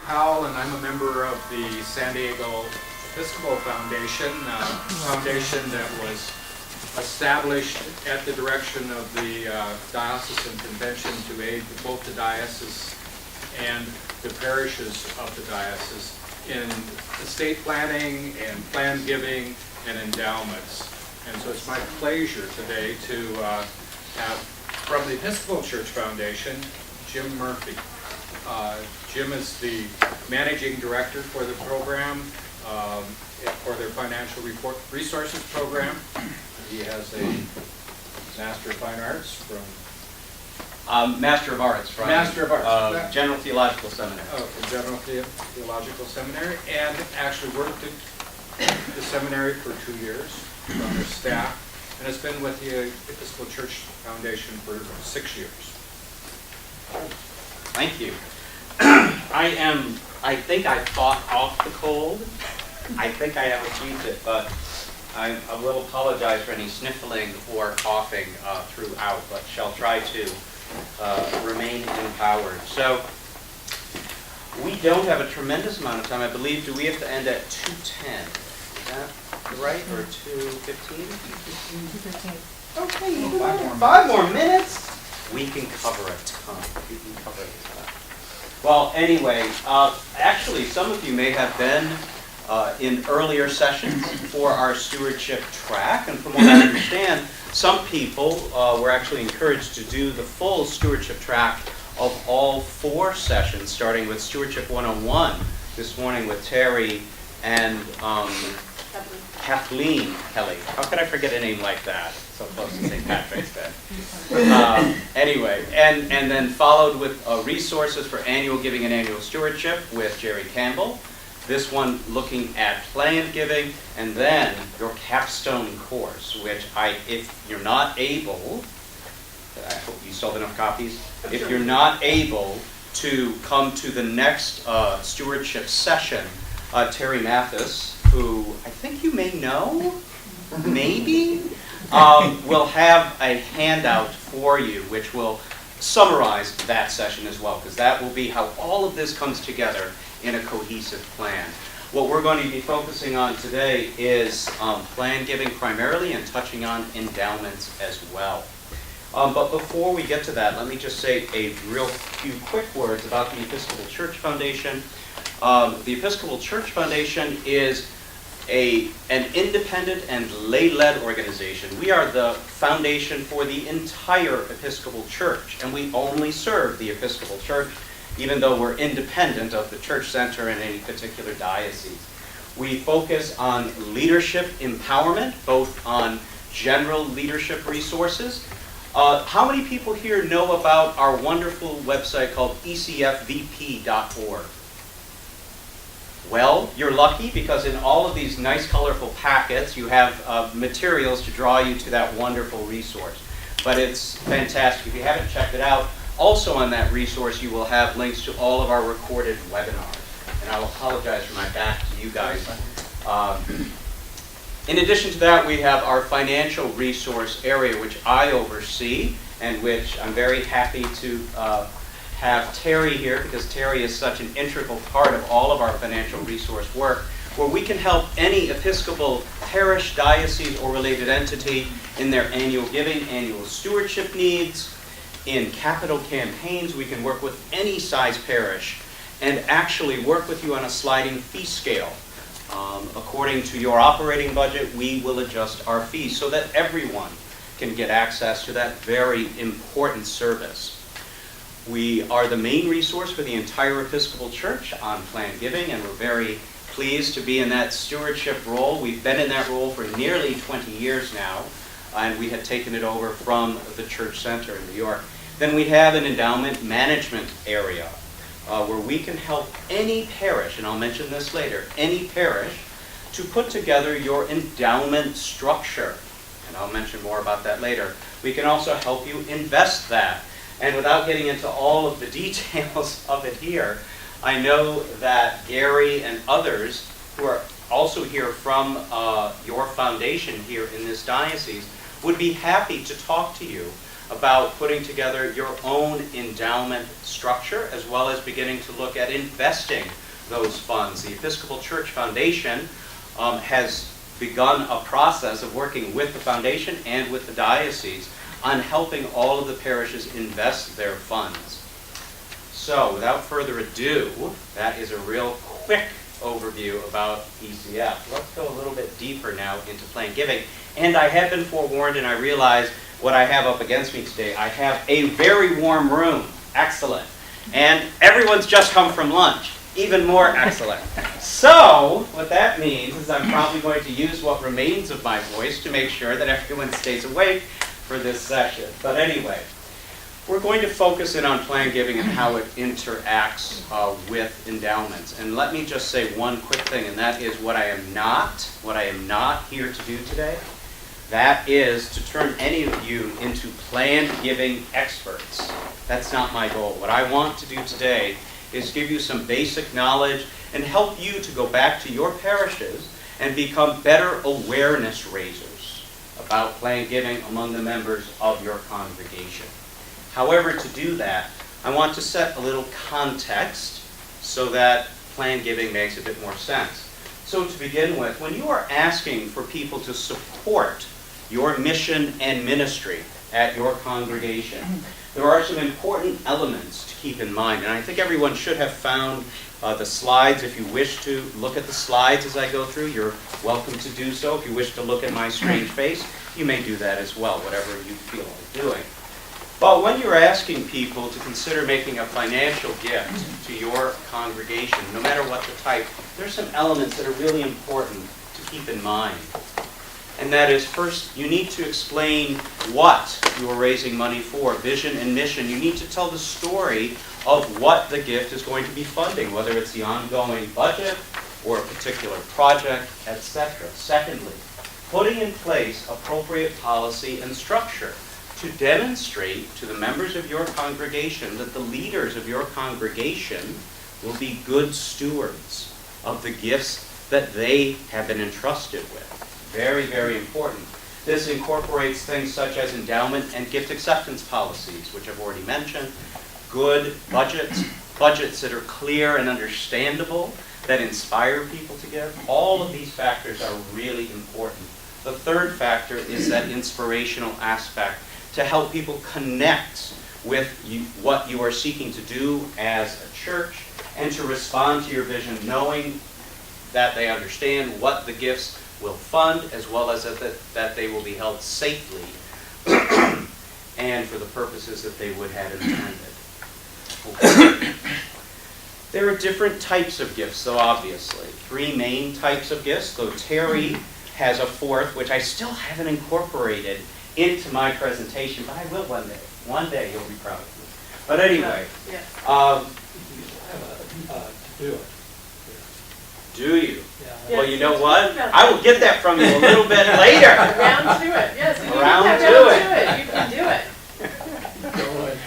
Powell, and I'm a member of the San Diego Episcopal Foundation, a foundation that was established at the direction of the Diocesan Convention to aid both the diocese and the parishes of the diocese in estate planning and plan giving and endowments. And so it's my pleasure today to have from the Episcopal Church Foundation, Jim Murphy. Jim is the managing director for the program, for their financial resources program. He has a Master of Fine Arts from... Master of Arts from General Theological Seminary. Oh, from General Theological Seminary, and actually worked at the seminary for 2 years on their staff, and has been with the Episcopal Church Foundation for 6 years. Thank you. I think I fought off the cold. I think I have achieved it, but I will apologize for any sniffling or coughing throughout, but shall try to remain empowered. So we don't have a tremendous amount of time. I believe, do we have to end at 2:10? Is that right, or 2:15? 2:15. Okay, 5 more minutes. We can cover a ton. We can cover a ton. Well, anyway, actually, some of you may have been in earlier sessions for our stewardship track, and from what I understand, some people were actually encouraged to do the full stewardship track of all 4 sessions, starting with Stewardship 101 this morning with Terry and Kathleen Kelly. How could I forget a name like that? So close to St. Patrick's Day. Anyway, and then followed with resources for annual giving and annual stewardship with Jerry Campbell. This one looking at planned giving, and then your capstone course, which if you're not able, I hope you sold enough copies, if you're not able to come to the next stewardship session, Terry Mathis, who I think you may know, maybe, will have a handout for you which will summarize that session as well, because that will be how all of this comes together in a cohesive plan. What we're going to be focusing on today is plan giving primarily, and touching on endowments as well. But before we get to that, let me just say a real few quick words about the Episcopal Church Foundation. The Episcopal Church Foundation is an independent and lay-led organization. We are the foundation for the entire Episcopal Church, and we only serve the Episcopal Church, even though we're independent of the church center in any particular diocese. We focus on leadership empowerment, both on general leadership resources. How many people here know about our wonderful website called ecfvp.org? Well, you're lucky, because in all of these nice colorful packets you have materials to draw you to that wonderful resource. But it's fantastic. If you haven't checked it out, also on that resource you will have links to all of our recorded webinars. And I'll apologize for my back to you guys. In addition to that, we have our financial resource area, which I oversee, and which I'm very happy to have Terry here, because Terry is such an integral part of all of our financial resource work, where we can help any Episcopal parish, diocese, or related entity in their annual giving, annual stewardship needs. In capital campaigns, we can work with any size parish and actually work with you on a sliding fee scale. According to your operating budget, we will adjust our fees so that everyone can get access to that very important service. We are the main resource for the entire Episcopal Church on planned giving, and we're very pleased to be in that stewardship role. We've been in that role for nearly 20 years now, and we had taken it over from the Church Center in New York. Then we have an endowment management area where we can help any parish, and I'll mention this later, any parish, to put together your endowment structure. And I'll mention more about that later. We can also help you invest that. And without getting into all of the details of it here, I know that Gary and others who are also here from your foundation here in this diocese would be happy to talk to you about putting together your own endowment structure, as well as beginning to look at investing those funds. The Episcopal Church Foundation has begun a process of working with the foundation and with the diocese on helping all of the parishes invest their funds. So, without further ado, that is a real quick overview about ECF. Let's go a little bit deeper now into planned giving. And I have been forewarned, and I realize what I have up against me today. I have a very warm room. Excellent. And everyone's just come from lunch. Even more excellent. So, what that means is I'm probably going to use what remains of my voice to make sure that everyone stays awake for this session. But anyway, we're going to focus in on planned giving and how it interacts with endowments. And let me just say one quick thing, and that is what I am not here to do today. That is to turn any of you into planned giving experts. That's not my goal. What I want to do today is give you some basic knowledge and help you to go back to your parishes and become better awareness raisers about planned giving among the members of your congregation. However, to do that, I want to set a little context so that planned giving makes a bit more sense. So to begin with, when you are asking for people to support your mission and ministry at your congregation, there are some important elements to keep in mind. And I think everyone should have found the slides. If you wish to look at the slides as I go through, you're welcome to do so. If you wish to look at my strange face, you may do that as well, whatever you feel like doing. But when you're asking people to consider making a financial gift to your congregation, no matter what the type, there's some elements that are really important to keep in mind. And that is, first, you need to explain what you are raising money for, vision and mission. You need to tell the story of what the gift is going to be funding, whether it's the ongoing budget or a particular project, etc. Secondly, putting in place appropriate policy and structure to demonstrate to the members of your congregation that the leaders of your congregation will be good stewards of the gifts that they have been entrusted with. Very, very important. This incorporates things such as endowment and gift acceptance policies, which I've already mentioned, good budgets that are clear and understandable, that inspire people to give. All of these factors are really important. The third factor is that inspirational aspect, to help people connect with what you are seeking to do as a church and to respond to your vision, knowing that they understand what the gifts will fund, as well as that they will be held safely and for the purposes that they would have intended. Okay. There are different types of gifts, though, obviously. Three main types of gifts, though Terry has a fourth, which I still haven't incorporated into my presentation, but I will one day. One day you'll be proud of me. But anyway, do you? Yeah. Well, you know what? I will get that from you a little bit later. Around to it, yes. Around to it. You can do it.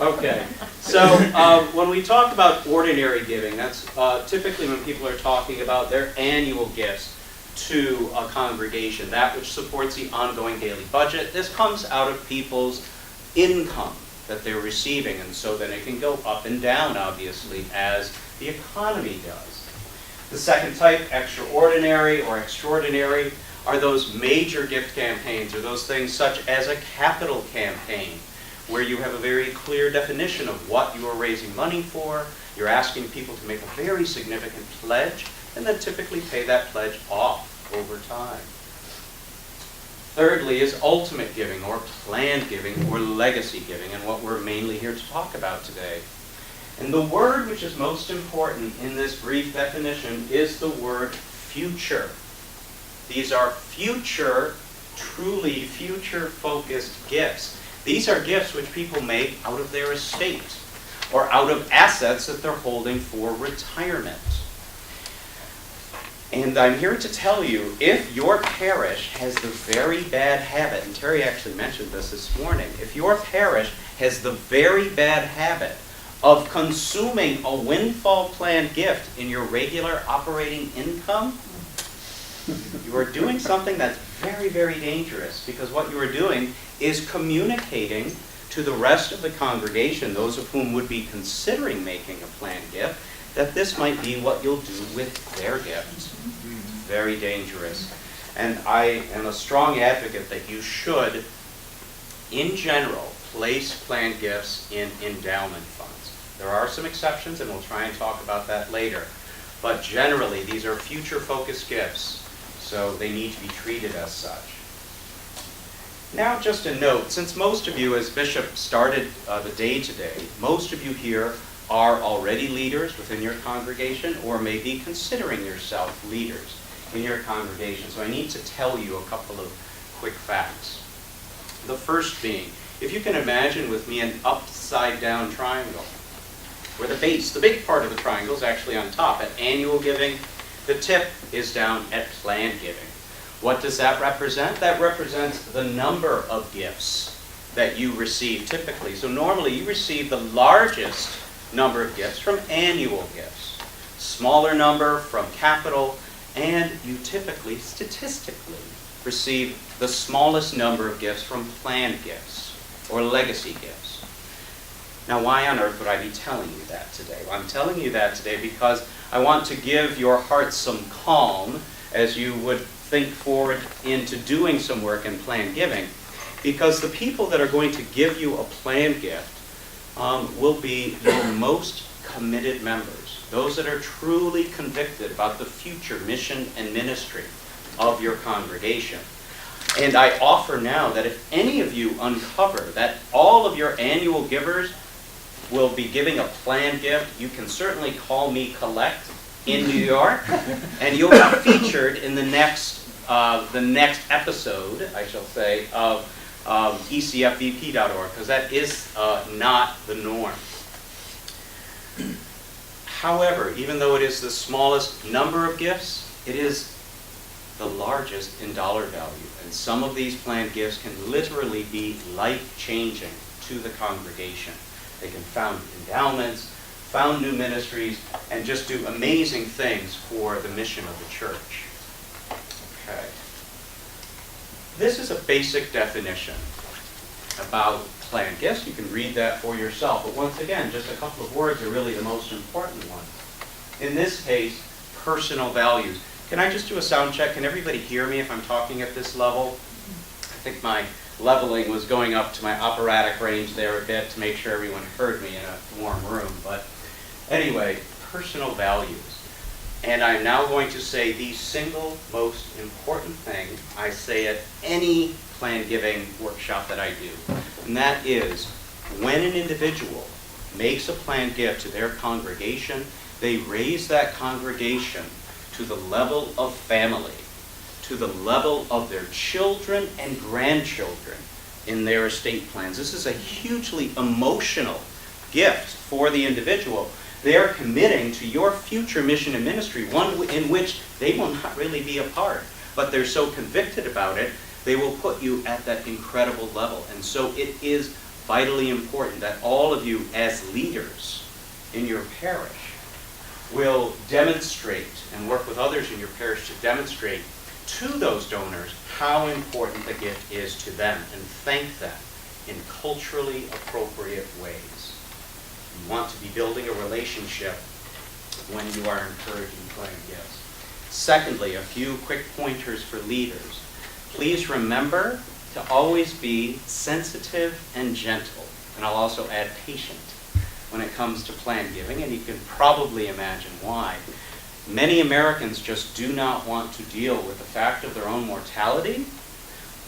Okay. So when we talk about ordinary giving, that's typically when people are talking about their annual gifts to a congregation, that which supports the ongoing daily budget. This comes out of people's income that they're receiving, and so then it can go up and down, obviously, as the economy does. The second type, extraordinary or extraordinary, are those major gift campaigns, or those things such as a capital campaign, where you have a very clear definition of what you are raising money for. You're asking people to make a very significant pledge, and then typically pay that pledge off over time. Thirdly is ultimate giving, or planned giving, or legacy giving, and what we're mainly here to talk about today. And the word which is most important in this brief definition is the word future. These are future, truly future-focused gifts. These are gifts which people make out of their estate, or out of assets that they're holding for retirement. And I'm here to tell you, if your parish has the very bad habit, and Terry actually mentioned this morning, if your parish has the very bad habit of consuming a windfall planned gift in your regular operating income, you are doing something that's very, very dangerous, because what you are doing is communicating to the rest of the congregation, those of whom would be considering making a planned gift, that this might be what you'll do with their gifts. Very dangerous. And I am a strong advocate that you should, in general, place planned gifts in endowment funds. There are some exceptions, and we'll try and talk about that later. But generally, these are future-focused gifts, so they need to be treated as such. Now, just a note, since most of you, as Bishop started the day today, most of you here are already leaders within your congregation or may be considering yourself leaders in your congregation. So I need to tell you a couple of quick facts. The first being, if you can imagine with me an upside-down triangle, where the base, the big part of the triangle, is actually on top at annual giving, the tip is down at planned giving. What does that represent? That represents the number of gifts that you receive typically. So normally you receive the largest number of gifts from annual gifts, smaller number from capital, and you typically, statistically, receive the smallest number of gifts from planned gifts or legacy gifts. Now, why on earth would I be telling you that today? Well, I'm telling you that today because I want to give your heart some calm as you would think forward into doing some work in planned giving, because the people that are going to give you a planned gift will be your most committed members, those that are truly convicted about the future mission and ministry of your congregation. And I offer now that if any of you uncover that all of your annual givers will be giving a planned gift, you can certainly call me Collect in New York, and you'll be featured in the next episode, I shall say, of ecfvp.org, because that is not the norm. However, even though it is the smallest number of gifts, it is the largest in dollar value. And some of these planned gifts can literally be life-changing to the congregation. They can found endowments, found new ministries, and just do amazing things for the mission of the church. Okay. This is a basic definition about planned gifts. You can read that for yourself. But once again, just a couple of words are really the most important ones. In this case, personal values. Can I just do a sound check? Can everybody hear me if I'm talking at this level? I think my leveling was going up to my operatic range there a bit to make sure everyone heard me in a warm room. But anyway, personal values. And I'm now going to say the single most important thing I say at any planned giving workshop that I do. And that is, when an individual makes a planned gift to their congregation, they raise that congregation to the level of family, to the level of their children and grandchildren in their estate plans. This is a hugely emotional gift for the individual. They are committing to your future mission and ministry, one in which they will not really be a part, but they're so convicted about it, they will put you at that incredible level. And so it is vitally important that all of you as leaders in your parish will demonstrate and work with others in your parish to demonstrate to those donors how important the gift is to them and thank them in culturally appropriate ways. You want to be building a relationship when you are encouraging planned gifts. Secondly, a few quick pointers for leaders. Please remember to always be sensitive and gentle, and I'll also add patient when it comes to planned giving, and you can probably imagine why. Many Americans just do not want to deal with the fact of their own mortality,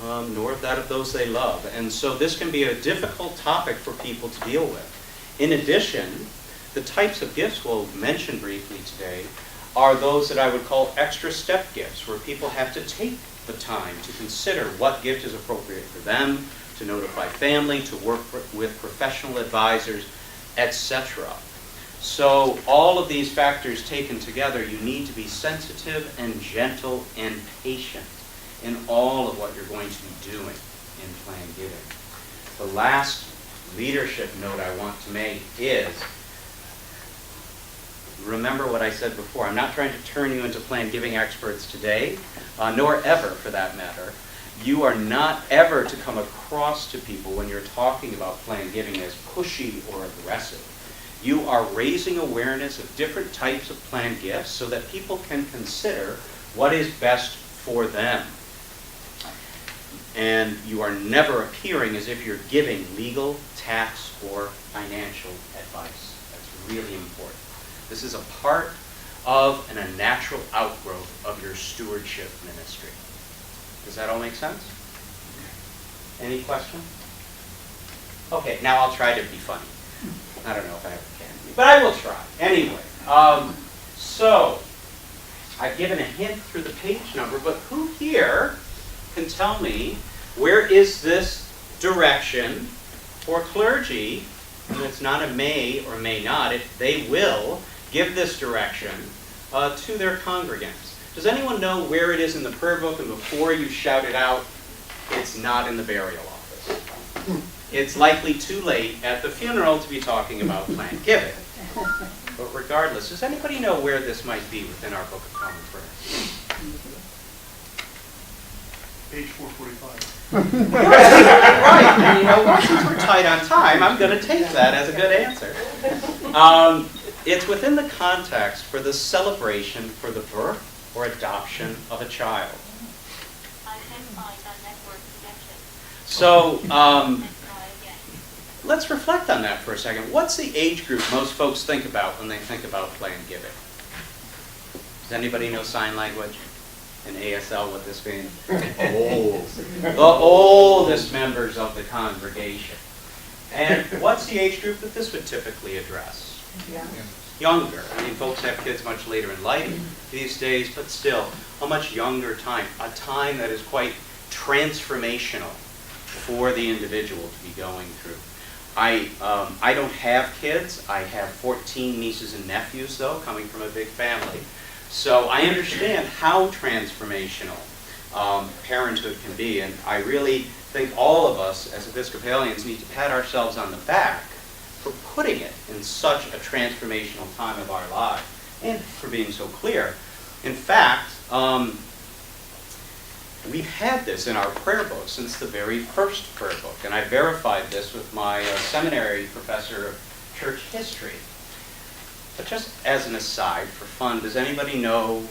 nor that of those they love. And so this can be a difficult topic for people to deal with. In addition, the types of gifts we'll mention briefly today are those that I would call extra step gifts, where people have to take the time to consider what gift is appropriate for them, to notify family, to work with professional advisors, etc. So all of these factors taken together, you need to be sensitive and gentle and patient in all of what you're going to be doing in planned giving. The last leadership note I want to make is, remember what I said before. I'm not trying to turn you into planned giving experts today, nor ever for that matter. you are not ever to come across to people when you're talking about planned giving as pushy or aggressive. You are raising awareness of different types of planned gifts so that people can consider what is best for them. And you are never appearing as if you're giving legal, tax, or financial advice. That's really important. This is a part of and a natural outgrowth of your stewardship ministry. Does that all make sense? Any questions? Okay, now I'll try to be funny. I don't know if I ever can be, but I will try. Anyway, so I've given a hint through the page number, but who here can tell me where is this direction for clergy? And it's not a may or may not. They will give this direction to their congregants. Does anyone know where it is in the prayer book? And before you shout it out, it's not in the burial office. It's likely too late at the funeral to be talking about planned giving. But regardless, does anybody know where this might be within our Book of Common Prayer? Page 445. Right. And you know what? Since we're tight on time, I'm going to take that as a good answer. It's within the context for the celebration for the birth or adoption of a child. So let's reflect on that for a second. What's the age group most folks think about when they think about planned giving? Does anybody know sign language? And ASL, what this means? Old. The oldest members of the congregation. And what's the age group that this would typically address? Yeah. Younger. I mean, folks have kids much later in life these days, but still, a much younger time. A time that is quite transformational for the individual to be going through. I don't have kids. I have 14 nieces and nephews, though, coming from a big family. So I understand how transformational parenthood can be, and I really think all of us as Episcopalians need to pat ourselves on the back for putting it in such a transformational time of our lives, and for being so clear. In fact, we've had this in our prayer book since the very first prayer book, and I verified this with my seminary professor of church history. But just as an aside, for fun, does anybody know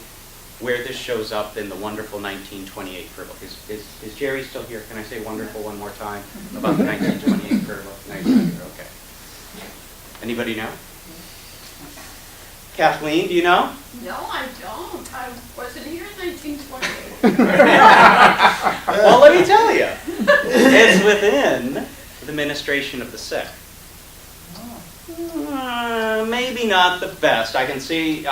where this shows up in the wonderful 1928 prayer book? Is Jerry still here? Can I say wonderful one more time about the 1928 prayer book? Nice, okay. Anybody know? Kathleen, do you know? No, I don't. I wasn't here in 1928. Well, let me tell you. It's within the ministration of the sick. Maybe not the best. I can see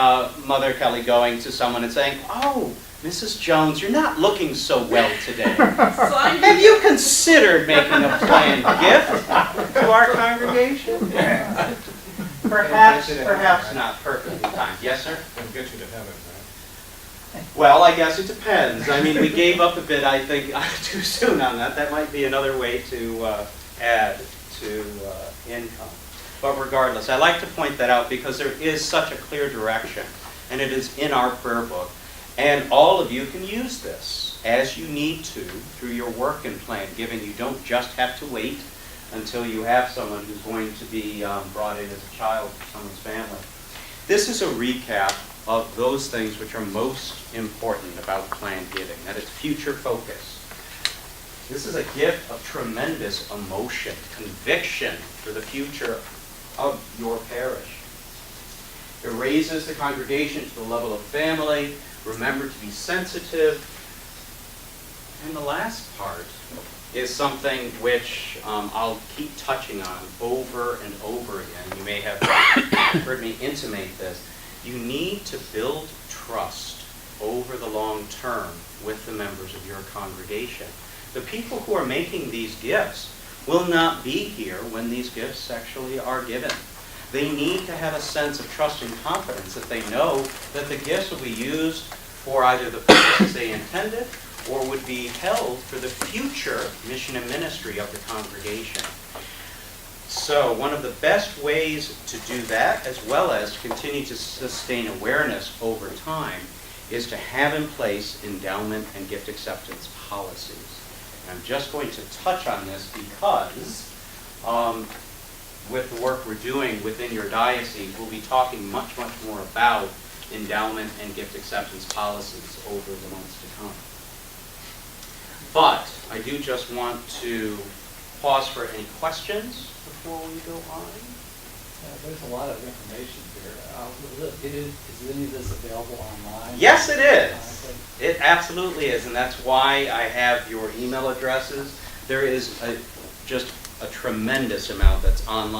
Mother Kelly going to someone and saying, "Oh, Mrs. Jones, you're not looking so well today. Have you considered making a planned gift to our congregation?" Perhaps not perfectly timed. Yes, sir? It'll get you to heaven, right? Well, I guess it depends. I mean, we gave up a bit, I think, too soon on that. That might be another way to add to income. But regardless, I like to point that out because there is such a clear direction, and it is in our prayer book. And all of you can use this as you need to through your work in planned giving. You don't just have to wait until you have someone who's going to be brought in as a child for someone's family. This is a recap of those things which are most important about planned giving, that it's future focused. This is a gift of tremendous emotion, conviction for the future of your parish. It raises the congregation to the level of family. Remember to be sensitive. And the last part is something which I'll keep touching on over and over again. You may have heard me intimate this. You need to build trust over the long term with the members of your congregation. The people who are making these gifts will not be here when these gifts actually are given. They need to have a sense of trust and confidence that they know that the gifts will be used for either the purposes they intended or would be held for the future mission and ministry of the congregation. So one of the best ways to do that, as well as to continue to sustain awareness over time, is to have in place endowment and gift acceptance policies. I'm just going to touch on this because with the work we're doing within your diocese, we'll be talking much, much more about endowment and gift acceptance policies over the months to come. But I do just want to pause for any questions before we go on. There's a lot of information here. Is any of this available online? Yes, it is. It absolutely is, and that's why I have your email addresses. There is just a tremendous amount that's online.